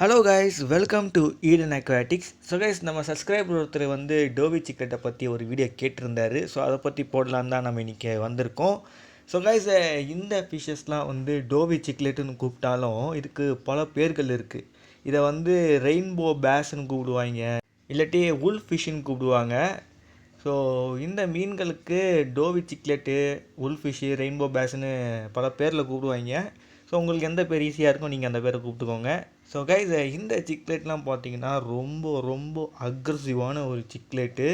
Hello guys, welcome to Eden aquatics. So guys, நம்ம subscriber ஒருத்தர் வந்து டோவி சிக்கெட்டை பற்றி ஒரு வீடியோ கேட்டிருந்தாரு. ஸோ அதை பற்றி போடலான்னு தான் நம்ம இன்றைக்கி வந்திருக்கோம். ஸோ கைஸ், இந்த ஃபிஷ்ஷஸ்லாம் வந்து டோவி சிக்லெட்டுன்னு கூப்பிட்டாலும் இதுக்கு பல பேர்கள் இருக்குது. இதை வந்து ரெயின்போ பேஸ்ன்னு கூப்பிடுவாங்க, இல்லாட்டி உல்ஃப் ஃபிஷ்ஷுன்னு கூப்பிடுவாங்க. ஸோ இந்த மீன்களுக்கு டோவி சிக்லெட்டு, உல்ஃப் ஃபிஷ்ஷு, ரெயின்போ பேஸ்ன்னு பல பேரில் கூப்பிடுவாங்க. ஸோ உங்களுக்கு எந்த பேர் ஈஸியாக இருக்கும் நீங்கள் அந்த பேரை கூப்பிட்டுக்கோங்க. ஸோ கைஸ், இந்த சிக்லெட்லாம் பார்த்தீங்கன்னா ரொம்ப ரொம்ப அக்ரெசிவான ஒரு சிக்லெட்டு.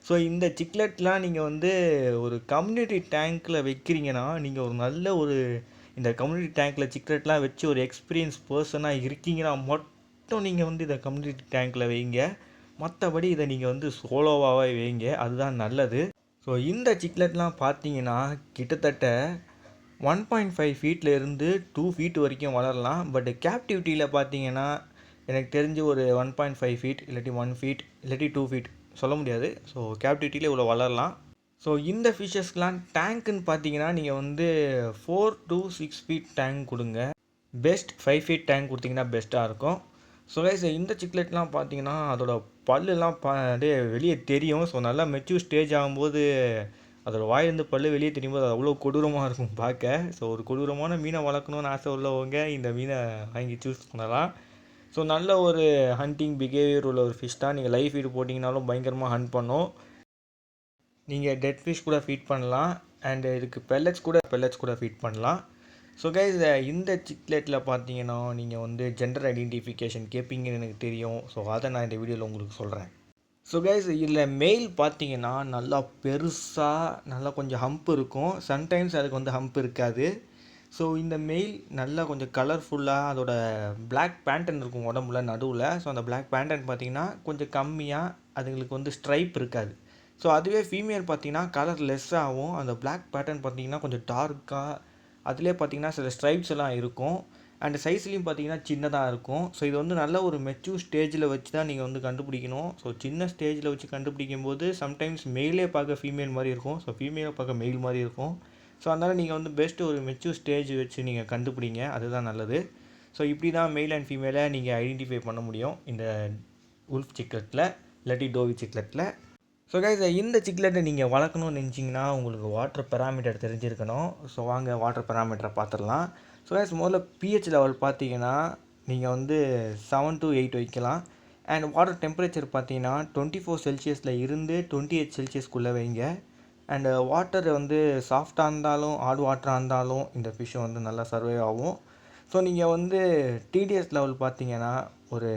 ஸோ இந்த சிக்லெட்லாம் நீங்கள் வந்து ஒரு கம்யூனிட்டி டேங்க்கில் வைக்கிறீங்கன்னா, நீங்கள் ஒரு நல்ல இந்த கம்யூனிட்டி டேங்க்கில் சிக்லெட்லாம் வச்சு ஒரு எக்ஸ்பீரியன்ஸ் பர்சனாக இருக்கீங்கன்னா மட்டும் நீங்கள் வந்து இதை கம்யூனிட்டி டேங்க்கில் வைங்க. மற்றபடி இதை நீங்கள் வந்து சோலோவாகவே வைங்க, அதுதான் நல்லது. ஸோ இந்த சிக்லெட்லாம் பார்த்தீங்கன்னா கிட்டத்தட்ட 1.5 ஃபீட்டில் இருந்து 2 ஃபீட் வரைக்கும் வளரலாம். பட் கேப்டிவிட்டியில் பார்த்தீங்கன்னா எனக்கு தெரிஞ்சு ஒரு 1.5 ஃபீட் இல்லாட்டி 1 ஃபீட் இல்லாட்டி 2 ஃபீட் சொல்ல முடியாது. ஸோ கேப்டிவிட்டியில் இவ்வளோ வளரலாம். ஸோ இந்த ஃபிஷ்ஷஸ்க்கெலாம் டேங்க்குன்னு பார்த்தீங்கன்னா நீங்கள் வந்து 4 to 6 ஃபீட் டேங்க் கொடுங்க. பெஸ்ட் 5 ஃபீட் டேங்க் கொடுத்தீங்கன்னா பெஸ்ட்டாக இருக்கும். ஸோ கைஸ், இந்த சிக்லெட்லாம் பார்த்தீங்கன்னா அதோட பல்லுலாம் அப்படியே வெளியே தெரியும். ஸோ நல்லா மெச்சூர் ஸ்டேஜ் ஆகும்போது அதோட வாயிலிருந்து பல்லு வெளியே தெரியும்போது அது அவ்வளோ கொடூரமாக இருக்கும் பார்க்க. ஸோ ஒரு கொடூரமான மீனை வளர்க்கணுன்னு ஆசை உள்ளவங்க இந்த மீனை வாங்கி சூஸ் பண்ணலாம். ஸோ நல்ல ஒரு ஹண்டிங் பிஹேவியர் உள்ள ஒரு ஃபிஷ் தான். நீங்கள் லைவ் ஃபீடு போட்டிங்கனாலும் பயங்கரமாக ஹண்ட் பண்ணும். நீங்கள் டெட் ஃபிஷ் கூட ஃபீட் பண்ணலாம், அண்டு இதுக்கு பெல்லட்ஸ் கூட ஃபீட் பண்ணலாம். ஸோ கைஸ், இந்த சிக்லெட்டில் பார்த்தீங்கன்னா நீங்கள் வந்து ஜெண்டர் ஐடென்டிஃபிகேஷன் கேட்பீங்கன்னு எனக்கு தெரியும். ஸோ அதை நான் இந்த வீடியோவில் உங்களுக்கு சொல்கிறேன். ஸோ கைஸ், இதில் மெயில் பார்த்தீங்கன்னா நல்லா பெருசாக நல்லா கொஞ்சம் ஹம்ப் இருக்கும். சம்டைம்ஸ் அதுக்கு வந்து ஹம்ப் இருக்காது. ஸோ இந்த மெயில் நல்லா கொஞ்சம் கலர்ஃபுல்லாக அதோட பிளாக் பேண்டன் இருக்கும் உடம்புல நடுவில். ஸோ அந்த பிளாக் பேண்டன் பார்த்தீங்கன்னா கொஞ்சம் கம்மியாக, அதுங்களுக்கு வந்து ஸ்ட்ரைப் இருக்காது. ஸோ அதுவே ஃபீமேல் பார்த்தீங்கன்னா கலர் லெஸ்ஸாகவும், அந்த பிளாக் பேட்டர்ன் பார்த்தீங்கன்னா கொஞ்சம் டார்க்காக, அதிலே பார்த்தீங்கன்னா சில ஸ்ட்ரைப்ஸ் எல்லாம் இருக்கும். அண்ட் சைஸ்லேயும் பார்த்தீங்கன்னா சின்னதாக இருக்கும். ஸோ இது வந்து நல்ல ஒரு மெச்சூர் ஸ்டேஜில் வச்சு தான் நீங்கள் வந்து கண்டுபிடிக்கணும். ஸோ சின்ன ஸ்டேஜில் வச்சு கண்டுபிடிக்கும் போது சம்டைம்ஸ் மெயிலே பார்க்க ஃபீமேல் மாதிரி இருக்கும், ஸோ ஃபீமேலை பார்க்க மெயில் மாதிரி இருக்கும். ஸோ அதனால் நீங்கள் வந்து பெஸ்ட்டு ஒரு மெச்சூர் ஸ்டேஜ் வச்சு நீங்கள் கண்டுபிடிங்க, அதுதான் நல்லது. ஸோ இப்படி தான் மெயில் அண்ட் ஃபீமேலை நீங்கள் ஐடென்டிஃபை பண்ண முடியும் இந்த உல்ஃப் சிக்லெட்டில் இல்லாட்டி டோவி சிக்லெட்டில். ஸோ கைஸ், இந்த சிக்லெட்டை நீங்கள் வளர்க்கணும்னு நினச்சிங்கன்னா உங்களுக்கு வாட்டர் பெராமீட்டர் தெரிஞ்சிருக்கணும். ஸோ வாங்க வாட்டர் பெராமீட்டரை பார்த்துடலாம். ஸோ கைஸ், முதல்ல பிஹெச் லெவல் பார்த்தீங்கன்னா நீங்கள் வந்து 7 to 8 வைக்கலாம். அண்ட் வாட்டர் டெம்பரேச்சர் பார்த்தீங்கன்னா 24 செல்சியஸில் இருந்து 28 செல்சியஸ்க்குள்ளே வைங்க. அண்டு வாட்டர் வந்து சாஃப்டாக இருந்தாலும் ஹார்ட் வாட்டராக இருந்தாலும் இந்த ஃபிஷ்ஷை வந்து நல்லா சர்வே ஆகும். ஸோ நீங்கள் வந்து டிடிஎஸ் லெவல் பார்த்தீங்கன்னா ஒரு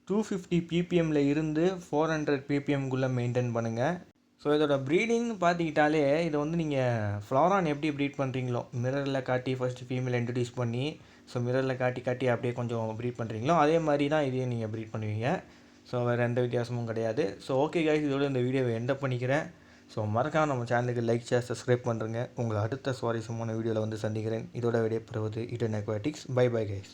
250 ppmல இருந்து 400 ppmக்குள்ளே மெயின்டைன் பண்ணுங்கள். ஸோ இதோட ப்ரீடிங்னு பார்த்துக்கிட்டாலே இதை வந்து நீங்கள் ஃப்ளாரான் எப்படி ப்ரீட் பண்ணுறீங்களோ, மிரரில் காட்டி ஃபஸ்ட்டு ஃபீமேல் இன்ட்ரடியூஸ் பண்ணி, ஸோ மிரரில் காட்டி அப்படியே கொஞ்சம் ப்ரீட் பண்ணுறீங்களோ அதே மாதிரி தான் இதையும் நீங்கள் ப்ரீட் பண்ணுவீங்க. ஸோ வேறு எந்த வித்தியாசமும் கிடையாது. ஸோ ஓகே கைஸ், இதோட இந்த வீடியோவை எண்ட் பண்ணிக்கிறேன். ஸோ மறக்காம நம்ம சேனலுக்கு லைக், ஷேர், சப்ஸ்கிரைப் பண்ணுறேங்க. உங்களை அடுத்த சுவாரஸ்யமான வீடியோவில் வந்து சந்திக்கிறேன். இதோட விடைபெறுவது Eden Aquatics. Bye bye guys.